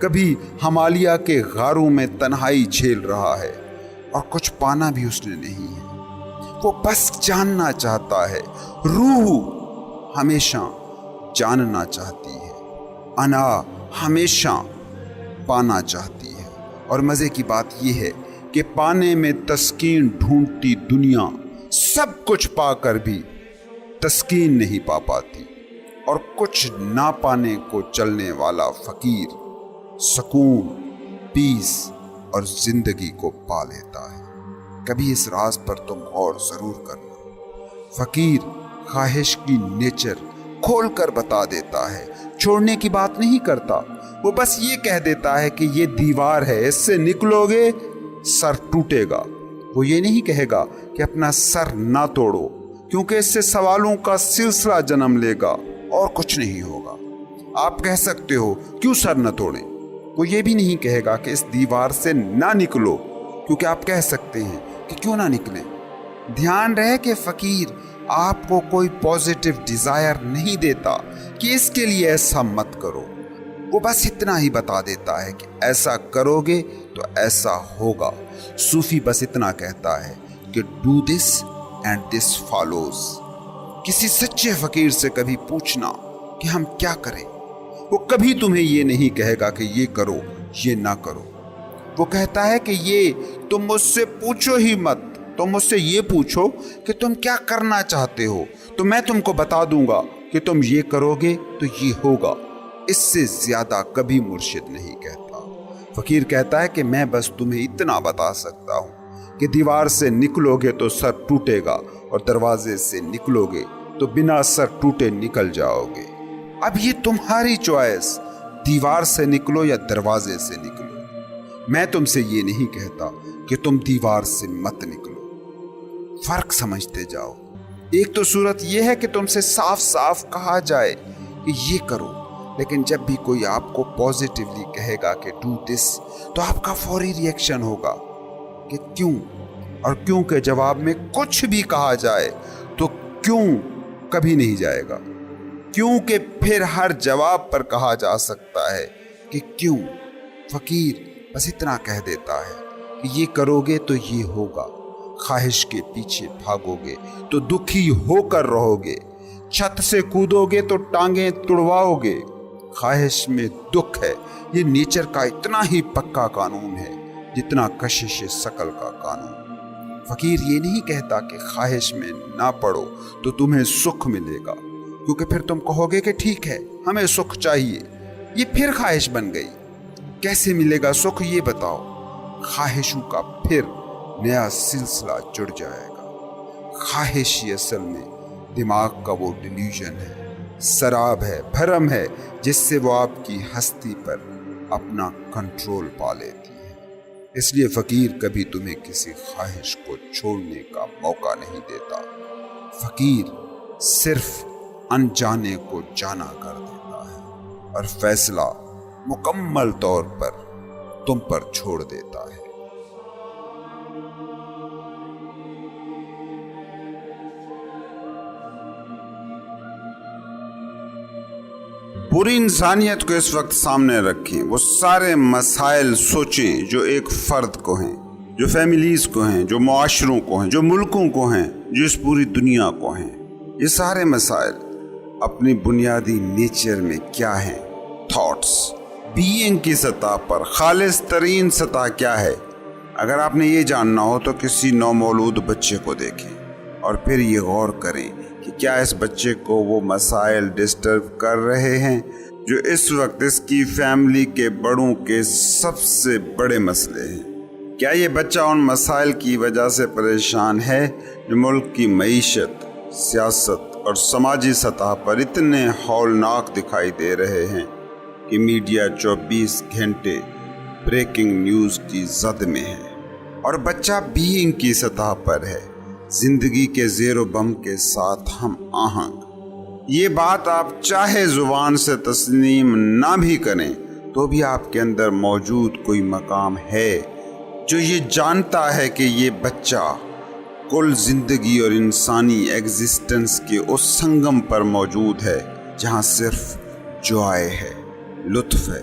کبھی ہمالیہ کے غاروں میں تنہائی جھیل رہا ہے اور کچھ پانا بھی اس نے نہیں ہے۔ وہ بس جاننا چاہتا ہے، روح ہمیشہ جاننا چاہتی ہے، انا ہمیشہ پانا چاہتی ہے۔ اور مزے کی بات یہ ہے کہ پانے میں تسکین ڈھونڈتی دنیا سب کچھ پا کر بھی تسکین نہیں پا پاتی، اور کچھ نہ پانے کو چلنے والا فقیر سکون، پیس اور زندگی کو پا لیتا ہے۔ کبھی اس راز پر تم غور ضرور کرنا۔ فقیر خواہش کی نیچر کھول کر بتا دیتا ہے، چھوڑنے کی بات نہیں کرتا، وہ بس یہ کہہ دیتا ہے کہ یہ دیوار ہے، اس سے نکلو گے سر ٹوٹے گا۔ وہ یہ نہیں کہے گا کہ اپنا سر نہ توڑو، کیونکہ اس سے سوالوں کا سلسلہ جنم لے گا اور کچھ نہیں ہوگا۔ آپ کہہ سکتے ہو کیوں سر نہ توڑیں، وہ یہ بھی نہیں کہے گا کہ اس دیوار سے نہ نکلو، کیونکہ آپ کہہ سکتے ہیں کہ کیوں نہ نکلیں۔ دھیان رہے کہ فقیر آپ کو کوئی پازیٹیو ڈیزائر نہیں دیتا کہ اس کے لیے ایسا مت کرو، وہ بس اتنا ہی بتا دیتا ہے کہ ایسا کرو گے تو ایسا ہوگا۔ صوفی بس اتنا کہتا ہے کہ do this and this follows. کسی سچے فقیر سے کبھی پوچھنا کہ ہم کیا کریں، وہ کبھی تمہیں یہ نہیں کہے گا کہ یہ کرو یہ نہ کرو۔ وہ کہتا ہے کہ یہ تم مجھ سے پوچھو ہی مت، تم مجھ سے یہ پوچھو کہ تم کیا کرنا چاہتے ہو، تو میں تم کو بتا دوں گا کہ تم یہ کرو گے تو یہ ہوگا۔ اس سے زیادہ کبھی مرشد نہیں کہتا۔ فقیر کہتا ہے کہ میں بس تمہیں اتنا بتا سکتا ہوں کہ دیوار سے نکلو گے تو سر ٹوٹے گا، اور دروازے سے نکلو گے تو بنا سر ٹوٹے نکل جاؤ گے۔ اب یہ تمہاری چوائس، دیوار سے نکلو یا دروازے سے نکلو۔ میں تم سے یہ نہیں کہتا کہ تم دیوار سے مت نکلو، فرق سمجھتے جاؤ۔ ایک تو صورت یہ ہے کہ تم سے صاف صاف کہا جائے کہ یہ کرو، لیکن جب بھی کوئی آپ کو پازیٹیولی کہے گا کہ ڈو دس، تو آپ کا فوری ری ایکشن ہوگا کہ کیوں، اور کیوں کے جواب میں کچھ بھی کہا جائے تو کیوں کبھی نہیں جائے گا، کیونکہ پھر ہر جواب پر کہا جا سکتا ہے کہ کیوں۔ فقیر بس اتنا کہہ دیتا ہے کہ یہ کرو گے تو یہ ہوگا، خواہش کے پیچھے بھاگو گے تو دکھی ہو کر رہو گے، چھت سے کودو گے تو ٹانگیں تڑواؤ گے۔ خواہش میں دکھ ہے، یہ نیچر کا اتنا ہی پکا قانون ہے جتنا کشش ثقل کا قانون۔ فقیر یہ نہیں کہتا کہ خواہش میں نہ پڑو تو تمہیں سکھ ملے گا، کیونکہ پھر تم کہو گے کہ ٹھیک ہے ہمیں سکھ چاہیے، یہ پھر خواہش بن گئی۔ کیسے ملے گا سکھ یہ بتاؤ؟ خواہشوں کا پھر نیا سلسلہ جڑ جائے گا۔ خواہش ہی اصل میں دماغ کا وہ ڈیلیوژن ہے، سراب ہے، بھرم ہے، جس سے وہ آپ کی ہستی پر اپنا کنٹرول پا لیتی ہے۔ اس لیے فقیر کبھی تمہیں کسی خواہش کو چھوڑنے کا موقع نہیں دیتا۔ فقیر صرف انجانے کو جانا کر دیتا ہے اور فیصلہ مکمل طور پر تم پر چھوڑ دیتا ہے۔ پوری انسانیت کو اس وقت سامنے رکھیں، وہ سارے مسائل سوچیں جو ایک فرد کو ہیں، جو فیملیز کو ہیں، جو معاشروں کو ہیں، جو ملکوں کو ہیں، جو اس پوری دنیا کو ہیں۔ یہ سارے مسائل اپنی بنیادی نیچر میں کیا ہیں؟ تھاٹس، بینگ کی سطح پر خالص ترین سطح کیا ہے؟ اگر آپ نے یہ جاننا ہو تو کسی نومولود بچے کو دیکھیں اور پھر یہ غور کریں کہ کیا اس بچے کو وہ مسائل ڈسٹرب کر رہے ہیں جو اس وقت اس کی فیملی کے بڑوں کے سب سے بڑے مسئلے ہیں۔ کیا یہ بچہ ان مسائل کی وجہ سے پریشان ہے جو ملک کی معیشت، سیاست اور سماجی سطح پر اتنے ہولناک دکھائی دے رہے ہیں کہ میڈیا 24 گھنٹے بریکنگ نیوز کی زد میں ہے؟ اور بچہ بینگ کی سطح پر ہے، زندگی کے زیر و بم کے ساتھ ہم آہنگ۔ یہ بات آپ چاہے زبان سے تسلیم نہ بھی کریں تو بھی آپ کے اندر موجود کوئی مقام ہے جو یہ جانتا ہے کہ یہ بچہ کل زندگی اور انسانی ایگزسٹنس کے اس سنگم پر موجود ہے جہاں صرف جوائے ہے، لطف ہے،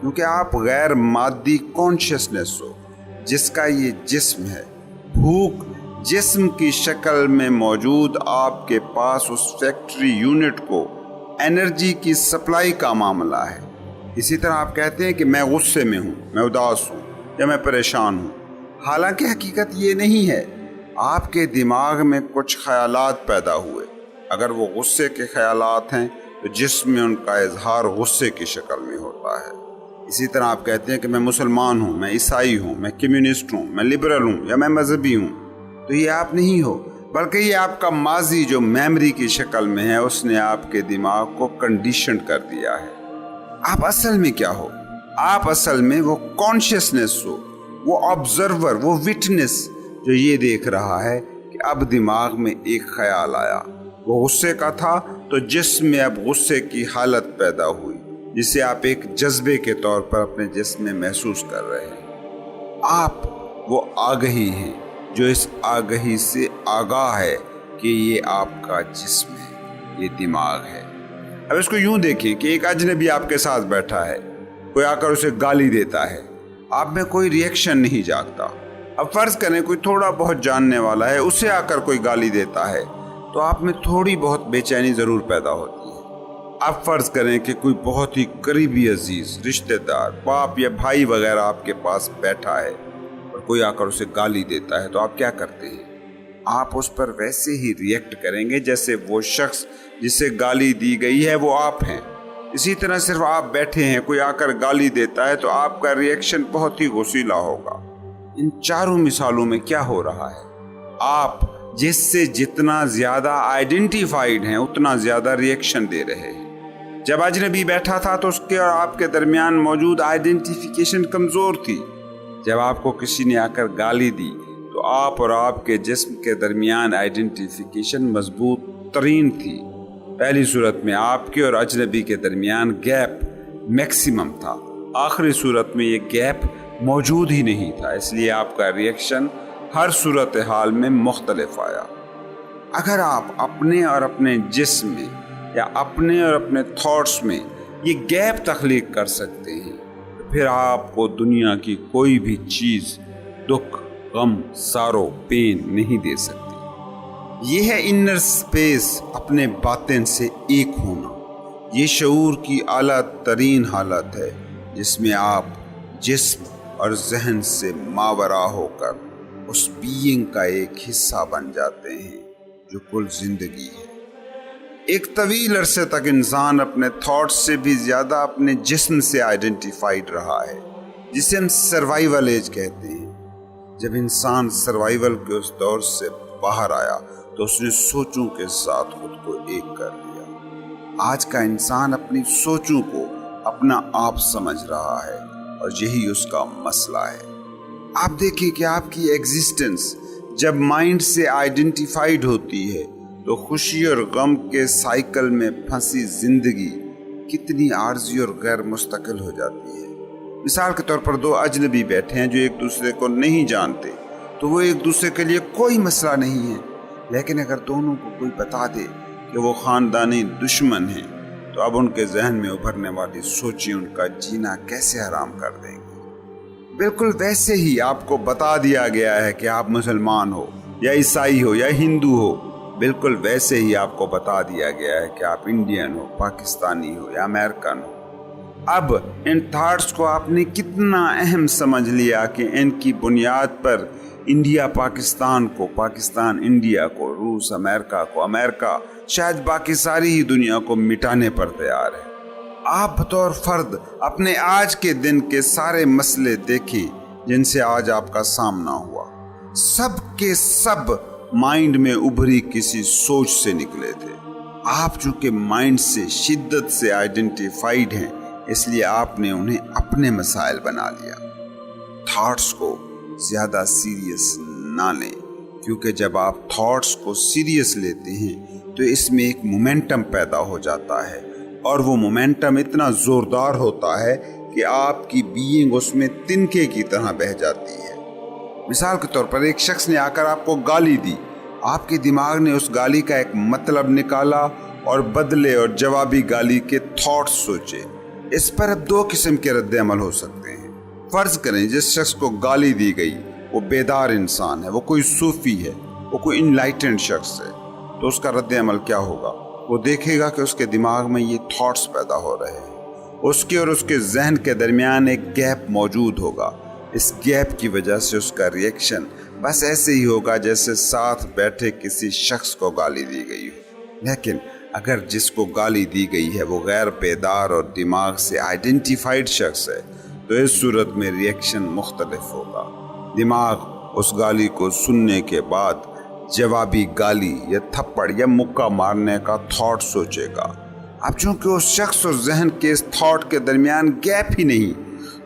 کیونکہ آپ غیر مادی کانشیسنس ہو جس کا یہ جسم ہے. بھوک جسم کی شکل میں موجود آپ کے پاس اس فیکٹری یونٹ کو انرجی کی سپلائی کا معاملہ ہے. اسی طرح آپ کہتے ہیں کہ میں غصے میں ہوں، میں اداس ہوں یا میں پریشان ہوں، حالانکہ حقیقت یہ نہیں ہے. آپ کے دماغ میں کچھ خیالات پیدا ہوئے. اگر وہ غصے کے خیالات ہیں تو جسم میں ان کا اظہار غصے کی شکل میں ہوتا ہے. اسی طرح آپ کہتے ہیں کہ میں مسلمان ہوں، میں عیسائی ہوں، میں کمیونسٹ ہوں، میں لبرل ہوں یا میں مذہبی ہوں. تو یہ آپ نہیں ہو، بلکہ یہ آپ کا ماضی جو میموری کی شکل میں ہے اس نے آپ کے دماغ کو کنڈیشنڈ کر دیا ہے. آپ اصل میں کیا ہو؟ آپ اصل میں وہ کانشیسنس ہو، وہ آبزرور، وہ وٹنس جو یہ دیکھ رہا ہے کہ اب دماغ میں ایک خیال آیا، وہ غصے کا تھا تو جسم میں اب غصے کی حالت پیدا ہوئی جسے آپ ایک جذبے کے طور پر اپنے جسم میں محسوس کر رہے ہیں. آپ وہ آگہی ہیں جو اس آگہی سے آگاہ ہے کہ یہ آپ کا جسم ہے، یہ دماغ ہے. اب اس کو یوں دیکھیں کہ ایک اجنبی آپ کے ساتھ بیٹھا ہے، کوئی آ کر اسے گالی دیتا ہے، آپ میں کوئی ری ایکشن نہیں جاگتا. اب فرض کریں کوئی تھوڑا بہت جاننے والا ہے، اسے آ کر کوئی گالی دیتا ہے تو آپ میں تھوڑی بہت بے چینی ضرور پیدا ہوتی ہے. اب فرض کریں کہ کوئی بہت ہی قریبی عزیز، رشتہ دار، باپ یا بھائی وغیرہ آپ کے پاس بیٹھا ہے اور کوئی آ کر اسے گالی دیتا ہے تو آپ کیا کرتے ہیں؟ آپ اس پر ویسے ہی ریئیکٹ کریں گے جیسے وہ شخص جسے گالی دی گئی ہے وہ آپ ہیں. اسی طرح صرف آپ بیٹھے ہیں، کوئی آ کر گالی دیتا ہے تو آپ کا ریئیکشن بہت ہی غصیلا ہوگا. ان چاروں مثالوں میں کیا ہو رہا ہے؟ آپ جس سے جتنا زیادہ آئیڈینٹیفائیڈ ہیں اتنا زیادہ ریئیکشن دے رہے ہیں. جب اجنبی بیٹھا تھا تو اس کے اور آپ کے درمیان موجود آئیڈینٹیفیکیشن کمزور تھی. جب آپ کو کسی نے آ کر گالی دی تو آپ اور آپ کے جسم کے درمیان آئیڈینٹیفیکیشن مضبوط ترین تھی. پہلی صورت میں آپ کے اور اجنبی کے درمیان گیپ میکسیمم تھا، آخری صورت میں یہ گیپ موجود ہی نہیں تھا، اس لیے آپ کا ریئیکشن ہر صورتحال میں مختلف آیا. اگر آپ اپنے اور اپنے جسم میں یا اپنے اور اپنے تھاٹس میں یہ گیپ تخلیق کر سکتے ہیں تو پھر آپ کو دنیا کی کوئی بھی چیز دکھ، غم، سارو، پین نہیں دے سکتی. یہ ہے انر سپیس، اپنے باطن سے ایک ہونا. یہ شعور کی اعلیٰ ترین حالت ہے جس میں آپ جسم اور ذہن سے ماورا ہو کر اس بینگ کا ایک حصہ بن جاتے ہیں جو کل زندگی ہے. ایک طویل عرصے تک انسان اپنے تھاٹس سے بھی زیادہ اپنے جسم سے آئیڈینٹیفائیڈ رہا ہے، جسے ہم سروائیول ایج کہتے ہیں. جب انسان سروائیول کے اس دور سے باہر آیا تو اس نے سوچوں کے ساتھ خود کو ایک کر لیا. آج کا انسان اپنی سوچوں کو اپنا آپ سمجھ رہا ہے اور یہی اس کا مسئلہ ہے. آپ دیکھیں کہ آپ کی ایگزسٹنس جب مائنڈ سے آئیڈینٹیفائیڈ ہوتی ہے تو خوشی اور غم کے سائیکل میں پھنسی زندگی کتنی عارضی اور غیر مستقل ہو جاتی ہے. مثال کے طور پر دو اجنبی بیٹھے ہیں جو ایک دوسرے کو نہیں جانتے تو وہ ایک دوسرے کے لیے کوئی مسئلہ نہیں ہے، لیکن اگر دونوں کو کوئی بتا دے کہ وہ خاندانی دشمن ہیں تو اب ان کے ذہن میں ابھرنے والی سوچیں ان کا جینا کیسے حرام کر دیں گے. بالکل ویسے ہی آپ کو بتا دیا گیا ہے کہ آپ مسلمان ہو یا عیسائی ہو یا ہندو ہو، بالکل ویسے ہی آپ کو بتا دیا گیا ہے کہ آپ انڈین ہو، پاکستانی ہو یا امریکن ہو. اب ان تھاٹس کو آپ نے کتنا اہم سمجھ لیا کہ ان کی بنیاد پر انڈیا پاکستان کو، پاکستان انڈیا کو، روس امریکہ کو، امریکہ شاید باقی ساری ہی دنیا کو مٹانے پر تیار ہے. آپ بطور فرد اپنے آج کے دن کے سارے مسئلے دیکھیں جن سے آج آپ کا سامنا ہوا، سب کے سب مائنڈ میں ابھری کسی سوچ سے نکلے تھے. آپ چونکہ مائنڈ سے شدت سے آئیڈینٹیفائیڈ ہیں اس لیے آپ نے انہیں اپنے مسائل بنا لیا. تھاٹس کو زیادہ سیریس نہ لیں، کیونکہ جب آپ تھاٹس کو سیریس لیتے ہیں تو اس میں ایک مومنٹم پیدا ہو جاتا ہے اور وہ مومنٹم اتنا زوردار ہوتا ہے کہ آپ کی بینگ اس میں تنکے کی طرح بہہ جاتی ہے. مثال کے طور پر ایک شخص نے آ کر آپ کو گالی دی، آپ کے دماغ نے اس گالی کا ایک مطلب نکالا اور بدلے اور جوابی گالی کے تھاٹس سوچے. اس پر اب دو قسم کے رد عمل ہو سکتے ہیں۔ فرض کریں جس شخص کو گالی دی گئی وہ بیدار انسان ہے، وہ کوئی صوفی ہے، وہ کوئی انلائٹنڈ شخص ہے، تو اس کا رد عمل کیا ہوگا؟ وہ دیکھے گا کہ اس کے دماغ میں یہ تھاٹس پیدا ہو رہے ہیں، اس کے اور اس کے ذہن کے درمیان ایک گیپ موجود ہوگا۔ اس گیپ کی وجہ سے اس کا ری ایکشن بس ایسے ہی ہوگا جیسے ساتھ بیٹھے کسی شخص کو گالی دی گئی ہو۔ لیکن اگر جس کو گالی دی گئی ہے وہ غیر بیدار اور دماغ سے آئیڈینٹیفائڈ شخص ہے تو اس صورت میں ری ایکشن مختلف ہوگا۔ دماغ اس گالی کو سننے کے بعد جوابی گالی یا تھپڑ یا مکہ مارنے کا تھاٹ سوچے گا۔ اب چونکہ اس شخص اور ذہن کے اس تھاٹ کے درمیان گیپ ہی نہیں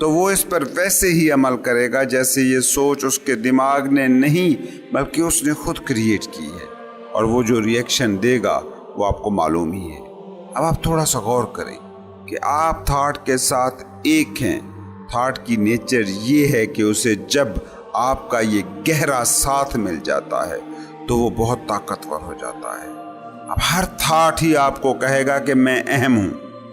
تو وہ اس پر ویسے ہی عمل کرے گا جیسے یہ سوچ اس کے دماغ نے نہیں بلکہ اس نے خود کریٹ کی ہے، اور وہ جو ری ایکشن دے گا وہ آپ کو معلوم ہی ہے۔ اب آپ تھوڑا سا غور کریں کہ آپ تھاٹ کے ساتھ ایک ہیں۔ تھاٹ کی نیچر یہ ہے کہ اسے جب آپ کا یہ گہرا ساتھ مل جاتا ہے تو وہ بہت طاقتور ہو جاتا ہے۔ اب ہر تھاٹ ہی آپ کو کہے گا کہ میں اہم ہوں،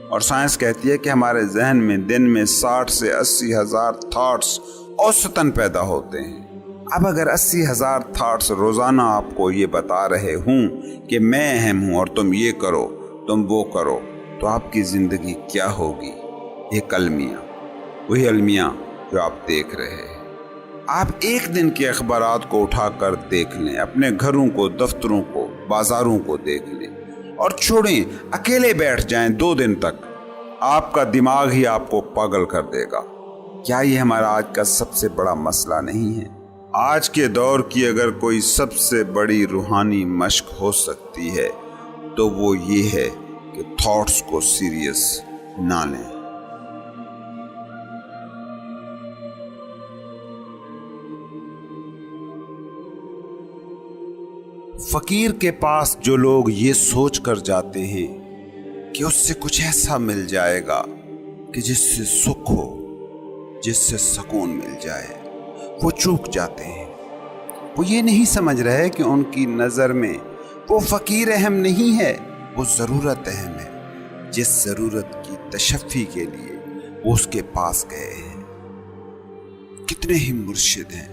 اور سائنس کہتی ہے کہ ہمارے ذہن میں دن میں 60 سے 80 ہزار تھاٹس اوسطاً پیدا ہوتے ہیں۔ اب اگر 80 ہزار تھاٹس روزانہ آپ کو یہ بتا رہے ہوں کہ میں اہم ہوں اور تم یہ کرو تم وہ کرو تو آپ کی زندگی کیا ہوگی؟ ایک المیہ، وہی المیہ جو آپ دیکھ رہے ہیں۔ آپ ایک دن کے اخبارات کو اٹھا کر دیکھ لیں، اپنے گھروں کو، دفتروں کو، بازاروں کو دیکھ لیں اور چھوڑیں، اکیلے بیٹھ جائیں 2 دن تک، آپ کا دماغ ہی آپ کو پاگل کر دے گا۔ کیا یہ ہمارا آج کا سب سے بڑا مسئلہ نہیں ہے؟ آج کے دور کی اگر کوئی سب سے بڑی روحانی مشق ہو سکتی ہے تو وہ یہ ہے کہ تھاٹس کو سیریس نہ لیں۔ فقیر کے پاس جو لوگ یہ سوچ کر جاتے ہیں کہ اس سے کچھ ایسا مل جائے گا کہ جس سے سکھ ہو، جس سے سکون مل جائے، وہ چوک جاتے ہیں۔ وہ یہ نہیں سمجھ رہے کہ ان کی نظر میں وہ فقیر اہم نہیں ہے، وہ ضرورت اہم ہے، جس ضرورت کی تشفی کے لیے وہ اس کے پاس گئے ہیں۔ کتنے ہی مرشد ہیں،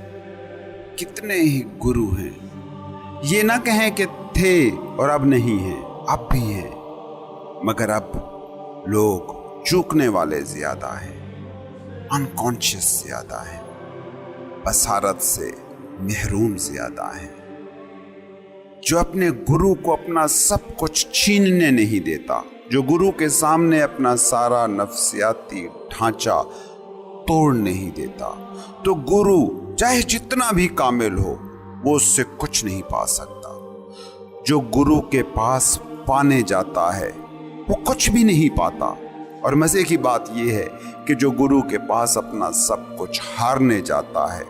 کتنے ہی گرو ہیں، یہ نہ کہیں کہ تھے اور اب نہیں ہیں، اب بھی ہیں، مگر اب لوگ چوکنے والے زیادہ ہیں، انکانشیس زیادہ ہیں، بصارت سے محروم زیادہ ہیں۔ جو اپنے گرو کو اپنا سب کچھ چھیننے نہیں دیتا، جو گرو کے سامنے اپنا سارا نفسیاتی ڈھانچہ توڑ نہیں دیتا، تو گرو چاہے جتنا بھی کامل ہو وہ اس سے کچھ نہیں پا سکتا۔ جو گرو کے پاس پانے جاتا ہے وہ کچھ بھی نہیں پاتا، اور مزے کی بات یہ ہے کہ جو گرو کے پاس اپنا سب کچھ ہارنے جاتا ہے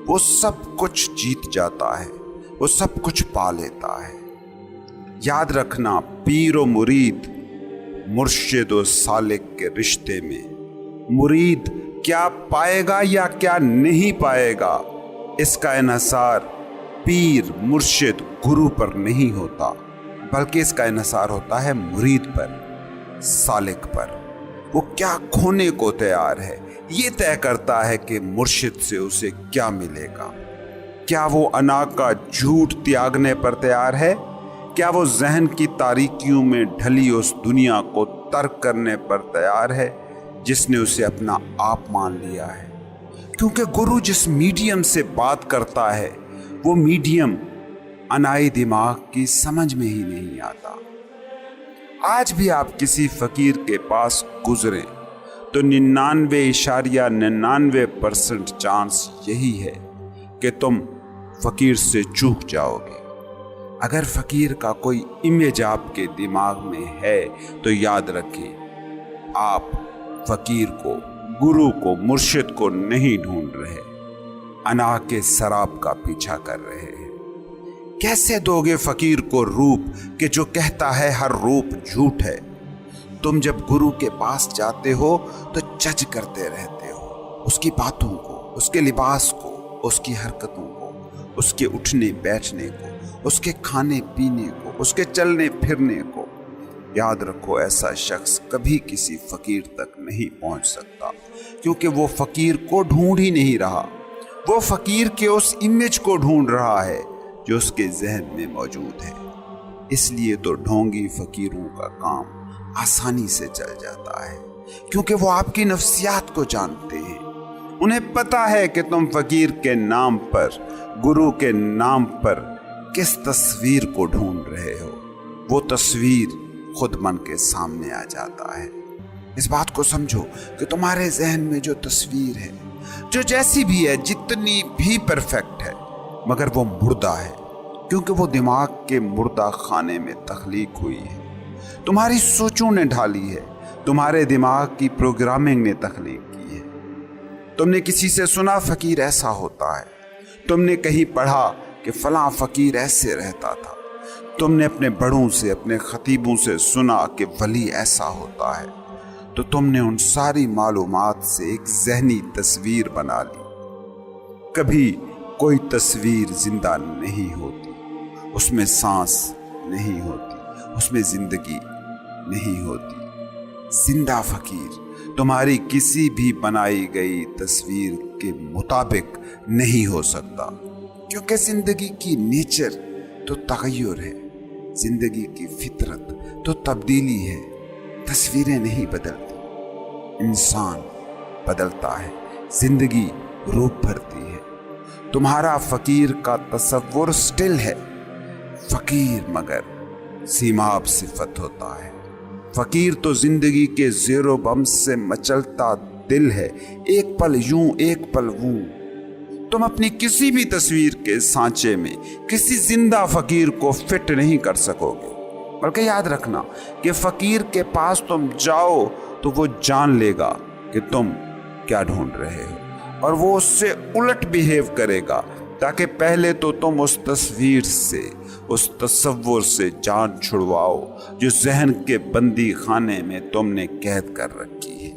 وہ سب کچھ جیت جاتا ہے، وہ سب کچھ پا لیتا ہے۔ یاد رکھنا، پیر و مرید، مرشد و سالک کے رشتے میں مرید کیا پائے گا یا کیا نہیں پائے گا، اس کا انحصار پیر، مرشد، گرو پر نہیں ہوتا، بلکہ اس کا انحصار ہوتا ہے مرید پر، سالک پر۔ وہ کیا کھونے کو تیار ہے یہ طے کرتا ہے کہ مرشد سے اسے کیا ملے گا۔ کیا وہ انا کا جھوٹ تیاگنے پر تیار ہے؟ کیا وہ ذہن کی تاریکیوں میں ڈھلی اس دنیا کو ترک کرنے پر تیار ہے جس نے اسے اپنا آپ مان لیا ہے؟ کیونکہ گرو جس میڈیم سے بات کرتا ہے وہ میڈیم انائی دماغ کی سمجھ میں ہی نہیں آتا۔ آج بھی آپ کسی فقیر کے پاس گزریں تو 99.99% چانس یہی ہے کہ تم فقیر سے چوک جاؤ گے۔ اگر فقیر کا کوئی امیج آپ کے دماغ میں ہے تو یاد رکھیں، آپ فقیر کو، گرو کو، مرشد کو نہیں ڈھونڈ رہے، انا کے سراب کا پیچھا کر رہے ہیں۔ کیسے دو گے فقیر کو روپ کہ جو کہتا ہے ہر روپ جھوٹ ہے؟ تم جب گرو کے پاس جاتے ہو تو جج کرتے رہتے ہو، اس کی باتوں کو، اس کے لباس کو، اس کی حرکتوں کو، اس کے اٹھنے بیٹھنے کو، اس کے کھانے پینے کو، اس کے چلنے پھرنے کو۔ یاد رکھو ایسا شخص کبھی کسی فقیر تک نہیں پہنچ سکتا، کیونکہ وہ فقیر کو ڈھونڈ ہی نہیں رہا، وہ فقیر کے اس امیج کو ڈھونڈ رہا ہے جو اس کے ذہن میں موجود ہے۔ اس لیے تو ڈھونگی فقیروں کا کام آسانی سے چل جاتا ہے، کیونکہ وہ آپ کی نفسیات کو جانتے ہیں۔ انہیں پتا ہے کہ تم فقیر کے نام پر، گرو کے نام پر کس تصویر کو ڈھونڈ رہے ہو۔ وہ تصویر خود من کے سامنے آ جاتا ہے۔ اس بات کو سمجھو کہ تمہارے ذہن میں جو تصویر ہے، جو جیسی بھی ہے، جتنی بھی پرفیکٹ ہے، مگر وہ مردہ ہے، کیونکہ وہ دماغ کے مردہ خانے میں تخلیق ہوئی ہے۔ تمہاری سوچوں نے ڈھالی ہے، تمہارے دماغ کی پروگرامنگ نے تخلیق کی ہے۔ تم نے کسی سے سنا فقیر ایسا ہوتا ہے، تم نے کہیں پڑھا کہ فلاں فقیر ایسے رہتا تھا، تم نے اپنے بڑوں سے، اپنے خطیبوں سے سنا کہ ولی ایسا ہوتا ہے، تو تم نے ان ساری معلومات سے ایک ذہنی تصویر بنا لی۔ کبھی کوئی تصویر زندہ نہیں ہوتی، اس میں سانس نہیں ہوتی، اس میں زندگی نہیں ہوتی۔ زندہ فقیر تمہاری کسی بھی بنائی گئی تصویر کے مطابق نہیں ہو سکتا، کیونکہ زندگی کی نیچر تو تغیر ہے، زندگی کی فطرت تو تبدیلی ہے۔ تصویریں نہیں بدلتی، انسان بدلتا ہے، زندگی روپ بھرتی ہے۔ تمہارا فقیر کا تصور سٹل ہے، فقیر مگر سیماب صفت ہوتا ہے۔ فقیر تو زندگی کے زیر و بم سے مچلتا دل ہے، ایک پل یوں ایک پل ووں۔ تم اپنی کسی بھی تصویر کے سانچے میں کسی زندہ فقیر کو فٹ نہیں کر سکو گے، بلکہ یاد رکھنا کہ فقیر کے پاس تم جاؤ تو وہ جان لے گا کہ تم کیا ڈھونڈ رہے ہو، اور وہ اس سے الٹ بیہیو کرے گا، تاکہ پہلے تو تم اس تصویر سے، اس تصور سے جان چھڑواؤ جو ذہن کے بندی خانے میں تم نے قید کر رکھی ہے۔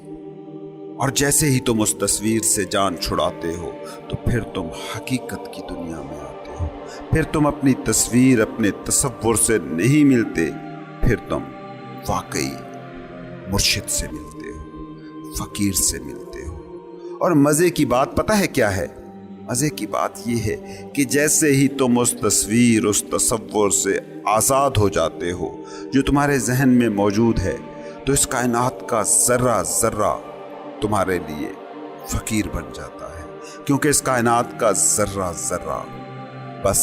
اور جیسے ہی تم اس تصویر سے جان چھڑاتے ہو تو پھر تم حقیقت کی دنیا میں آتے ہو، پھر تم اپنی تصویر، اپنے تصور سے نہیں ملتے، پھر تم واقعی مرشد سے ملتے ہو، فقیر سے ملتے ہو۔ اور مزے کی بات پتہ ہے کیا ہے؟ مزے کی بات یہ ہے کہ جیسے ہی تم اس تصویر، اس تصور سے آزاد ہو جاتے ہو جو تمہارے ذہن میں موجود ہے، تو اس کائنات کا ذرہ ذرہ تمہارے لیے فقیر بن جاتا ہے، کیونکہ اس کائنات کا ذرہ ذرہ بس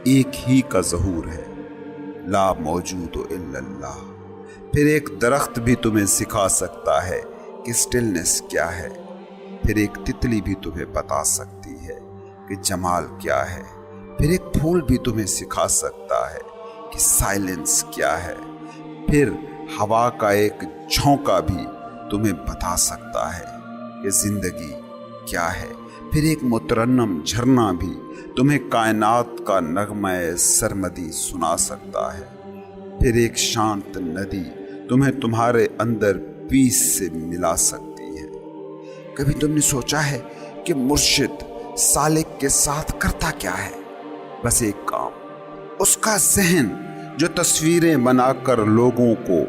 ایک ہی کا ظہور ہے، لا موجود الا اللہ۔ پھر ایک درخت بھی تمہیں سکھا سکتا ہے کہ سٹلنس کیا ہے، پھر ایک تتلی بھی تمہیں بتا سکتی ہے کہ جمال کیا ہے، پھر ایک پھول بھی تمہیں سکھا سکتا ہے کہ سائلنس کیا ہے، پھر ہوا کا ایک جھونکا بھی تمہیں بتا سکتا ہے کہ زندگی کیا ہے، پھر ایک مترنم جھرنا بھی تمہیں کائنات کا نغمہ سرمدی سنا سکتا ہے، پھر ایک شانت ندی تمہیں تمہارے اندر پیس سے ملا سکتی ہے۔ کبھی تم نے سوچا ہے کہ مرشد سالک کے ساتھ کرتا کیا ہے؟ بس ایک کام، اس کا ذہن جو تصویریں بنا کر لوگوں کو،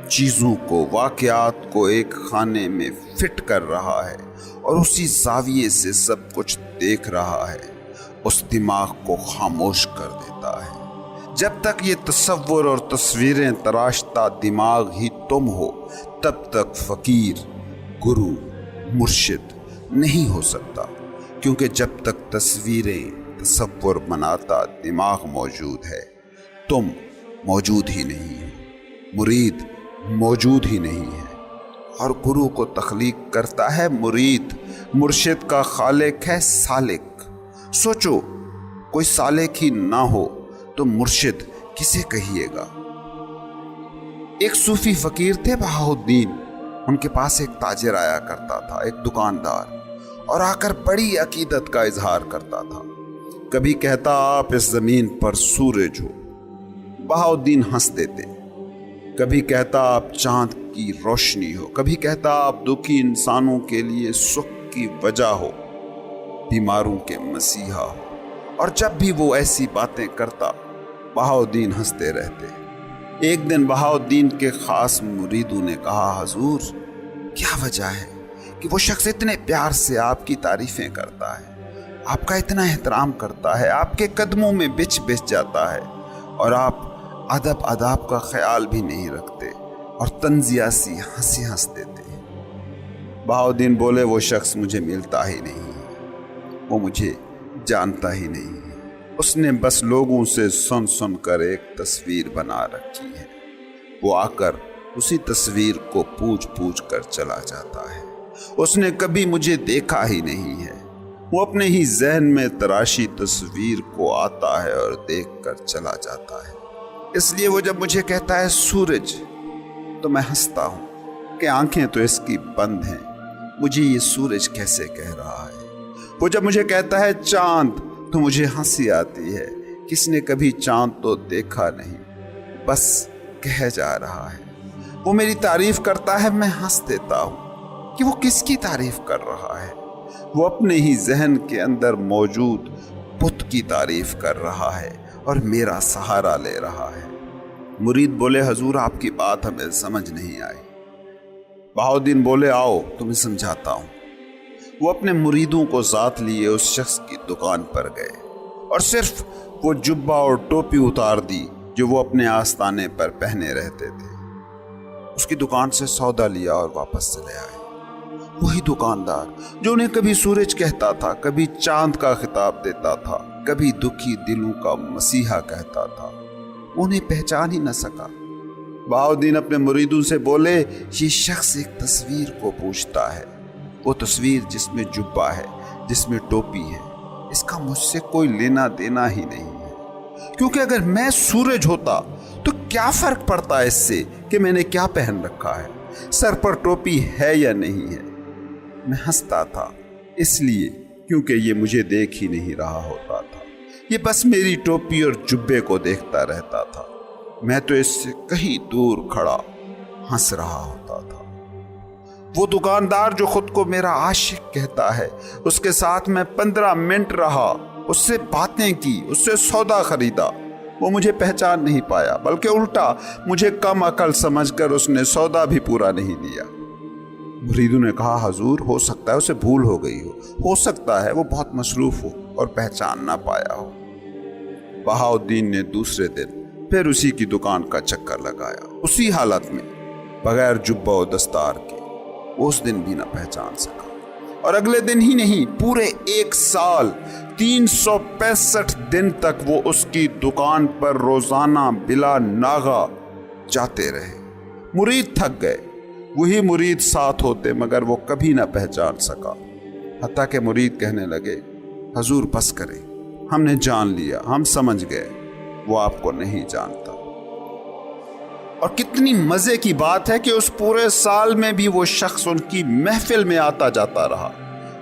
چیزوں کو، واقعات کو ایک خانے میں فٹ کر رہا ہے اور اسی زاویے سے سب کچھ دیکھ رہا ہے، اس دماغ کو خاموش کر دیتا ہے۔ جب تک یہ تصور اور تصویریں تراشتا دماغ ہی تم ہو، تب تک فقیر، گرو، مرشد نہیں ہو سکتا، کیونکہ جب تک تصویریں، تصور بناتا دماغ موجود ہے، تم موجود ہی نہیں ہو، مرید موجود ہی نہیں ہے۔ اور گرو کو تخلیق کرتا ہے مرید، مرشد کا خالق ہے سالک۔ سوچو، کوئی سالک ہی نہ ہو تو مرشد کسے کہیے گا؟ ایک صوفی فقیر تھے بہاؤالدین، ان کے پاس ایک تاجر آیا کرتا تھا، ایک دکاندار، اور آ کر بڑی عقیدت کا اظہار کرتا تھا۔ کبھی کہتا آپ اس زمین پر سورج ہو، بہاؤالدین ہنس دیتے۔ کبھی کہتا آپ چاند کی روشنی ہو، کبھی کہتا آپ دکھی انسانوں کے لیے سکھ کی وجہ ہو، بیماروں کے مسیحا ہو، اور جب بھی وہ ایسی باتیں کرتا بہاؤالدین ہنستے رہتے۔ ایک دن بہاؤالدین کے خاص مریدوں نے کہا حضور کیا وجہ ہے کہ وہ شخص اتنے پیار سے آپ کی تعریفیں کرتا ہے، آپ کا اتنا احترام کرتا ہے، آپ کے قدموں میں بچ جاتا ہے، اور آپ ادب آداب کا خیال بھی نہیں رکھتے اور طنزیہ سی ہنسی ہنس دیتے ہیں۔ بہاؤالدین بولے وہ شخص مجھے ملتا ہی نہیں ہے، وہ مجھے جانتا ہی نہیں ہے، اس نے بس لوگوں سے سن کر ایک تصویر بنا رکھی ہے، وہ آ کر اسی تصویر کو پوچھ کر چلا جاتا ہے، اس نے کبھی مجھے دیکھا ہی نہیں ہے، وہ اپنے ہی ذہن میں تراشی تصویر کو آتا ہے اور دیکھ کر چلا جاتا ہے۔ اس لیے وہ جب مجھے کہتا ہے سورج تو میں ہنستا ہوں کہ آنکھیں تو اس کی بند ہیں، مجھے یہ سورج کیسے کہہ رہا ہے۔ وہ جب مجھے کہتا ہے چاند تو مجھے ہنسی آتی ہے، کس نے کبھی چاند تو دیکھا نہیں، بس کہہ جا رہا ہے۔ وہ میری تعریف کرتا ہے، میں ہنس دیتا ہوں کہ وہ کس کی تعریف کر رہا ہے، وہ اپنے ہی ذہن کے اندر موجود بت کی تعریف کر رہا ہے اور میرا سہارا لے رہا ہے۔ مرید بولے حضور آپ کی بات ہمیں سمجھ نہیں آئی۔ بہاؤالدین بولے آؤ تمہیں سمجھاتا ہوں۔ وہ اپنے مریدوں کو ساتھ لیے اس شخص کی دکان پر گئے اور صرف وہ جبہ اور ٹوپی اتار دی جو وہ اپنے آستانے پر پہنے رہتے تھے۔ اس کی دکان سے سودا لیا اور واپس چلے آئے۔ وہی دکاندار جو انہیں کبھی سورج کہتا تھا، کبھی چاند کا خطاب دیتا تھا، کبھی دکھی دلوں کا مسیحا کہتا تھا، انہیں پہچان ہی نہ سکا۔ بہاؤالدین اپنے مریدوں سے بولے یہ شخص ایک تصویر کو پوچھتا ہے، وہ تصویر جس میں جبہ ہے، جس میں ٹوپی ہے، اس کا مجھ سے کوئی لینا دینا ہی نہیں ہے، کیونکہ اگر میں سورج ہوتا تو کیا فرق پڑتا ہے اس سے کہ میں نے کیا پہن رکھا ہے، سر پر ٹوپی ہے یا نہیں ہے۔ میں ہنستا تھا اس لیے کیونکہ یہ مجھے دیکھ ہی نہیں رہا ہوتا تھا، یہ بس میری ٹوپی اور جبے کو دیکھتا رہتا تھا، میں تو اس سے کہیں دور کھڑا ہنس رہا ہوتا تھا۔ وہ دکاندار جو خود کو میرا عاشق کہتا ہے، اس کے ساتھ میں 15 منٹ رہا، اس سے باتیں کی، اس سے سودا خریدا، وہ مجھے پہچان نہیں پایا، بلکہ الٹا مجھے کم عقل سمجھ کر اس نے سودا بھی پورا نہیں دیا۔ مریدوں نے کہا حضور ہو سکتا ہے اسے بھول ہو گئی ہو سکتا ہے وہ بہت مصروف ہو اور پہچان نہ پایا ہو۔ بہاؤالدین نے دوسرے دن پھر اسی کی دکان کا چکر لگایا، اسی حالت میں، بغیر جبہ و دستار کے۔ اس دن بھی نہ پہچان سکا، اور اگلے دن ہی نہیں، پورے 1 سال 365 دن تک وہ اس کی دکان پر روزانہ بلا ناغہ جاتے رہے۔ مرید تھک گئے، وہی مرید ساتھ ہوتے مگر وہ کبھی نہ پہچان سکا، حتیٰ کہ مرید کہنے لگے حضور بس کریں، ہم نے جان لیا، ہم سمجھ گئے، وہ آپ کو نہیں جانتا۔ اور کتنی مزے کی بات ہے کہ اس پورے سال میں بھی وہ شخص ان کی محفل میں آتا جاتا رہا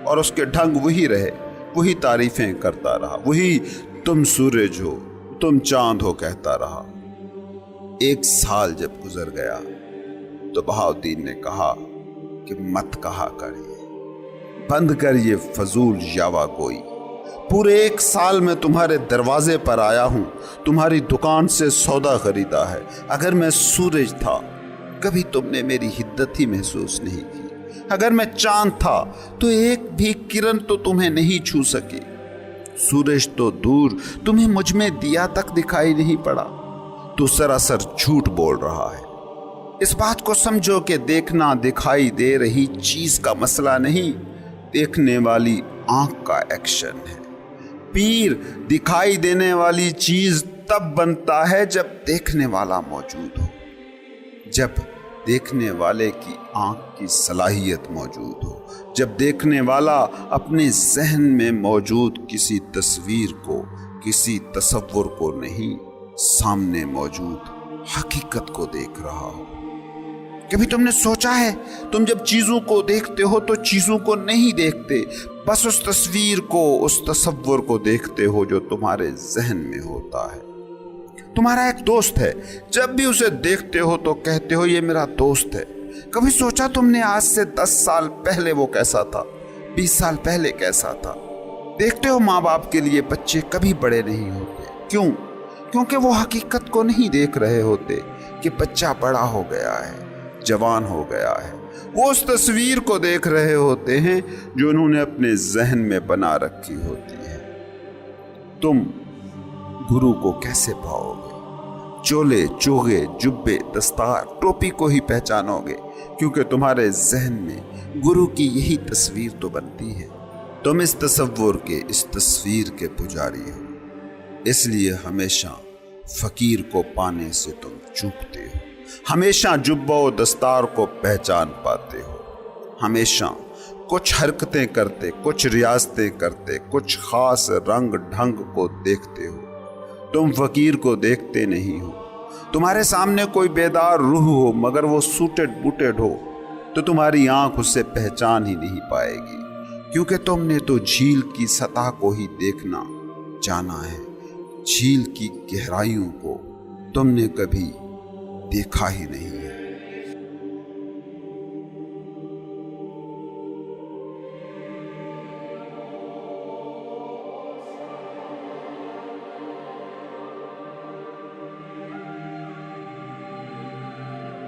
اور اس کے ڈھنگ وہی رہے، وہی تعریفیں کرتا رہا، وہی تم سورج ہو، تم چاند ہو کہتا رہا۔ 1 سال جب گزر گیا تو بہاؤالدین نے کہا کہ مت کہا کریے، بند کر یہ فضول یاوا گوئی، پورے 1 سال میں تمہارے دروازے پر آیا ہوں، تمہاری دکان سے سودا خریدا ہے، اگر میں سورج تھا کبھی تم نے میری حدت ہی محسوس نہیں کی، اگر میں چاند تھا تو ایک بھی کرن تو تمہیں نہیں چھو سکی، سورج تو دور تمہیں مجھ میں دیا تک دکھائی نہیں پڑا، تو سراسر جھوٹ بول رہا ہے۔ اس بات کو سمجھو کہ دیکھنا دکھائی دے رہی چیز کا مسئلہ نہیں، دیکھنے والی آنکھ کا ایکشن ہے۔ پیر دکھائی دینے والی چیز تب بنتا ہے جب دیکھنے والا موجود ہو، جب دیکھنے والے کی آنکھ کی صلاحیت موجود ہو، جب دیکھنے والا اپنے ذہن میں موجود کسی تصویر کو، کسی تصور کو نہیں، سامنے موجود حقیقت کو دیکھ رہا ہو۔ کبھی تم نے سوچا ہے تم جب چیزوں کو دیکھتے ہو تو چیزوں کو نہیں دیکھتے، بس اس تصویر کو، اس تصور کو دیکھتے ہو جو تمہارے ذہن میں ہوتا ہے۔ تمہارا ایک دوست ہے، جب بھی اسے دیکھتے ہو تو کہتے ہو یہ میرا دوست ہے۔ کبھی سوچا تم نے آج سے 10 سال پہلے وہ کیسا تھا، 20 سال پہلے کیسا تھا؟ دیکھتے ہو ماں باپ کے لیے بچے کبھی بڑے نہیں ہوتے، کیوں؟ کیونکہ وہ حقیقت کو نہیں دیکھ رہے ہوتے، کہ بچہ بڑا ہو گیا ہے، جوان ہو گیا ہے، وہ اس تصویر کو دیکھ رہے ہوتے ہیں جو انہوں نے اپنے ذہن میں بنا رکھی ہوتی ہے۔ تم گرو کو کیسے پاؤ گے؟ چولے، چوغے، جبے، دستار، ٹوپی کو ہی پہچانو گے، کیونکہ تمہارے ذہن میں گرو کی یہی تصویر تو بنتی ہے۔ تم اس تصور کے، اس تصویر کے پجاری ہو، اس لیے ہمیشہ فقیر کو پانے سے تم چوکتے ہو، ہمیشہ جبہ و دستار کو پہچان پاتے ہو، ہمیشہ کچھ حرکتیں کرتے، کچھ ریاستیں کرتے، کچھ خاص رنگ ڈھنگ کو دیکھتے ہو۔ تم فقیر کو دیکھتے نہیں ہو۔ تمہارے سامنے کوئی بیدار روح ہو مگر وہ سوٹڈ بوٹڈ ہو تو تمہاری آنکھ اسے پہچان ہی نہیں پائے گی، کیونکہ تم نے تو جھیل کی سطح کو ہی دیکھنا جانا ہے، جھیل کی گہرائیوں کو تم نے کبھی دیکھا ہی نہیں ہے۔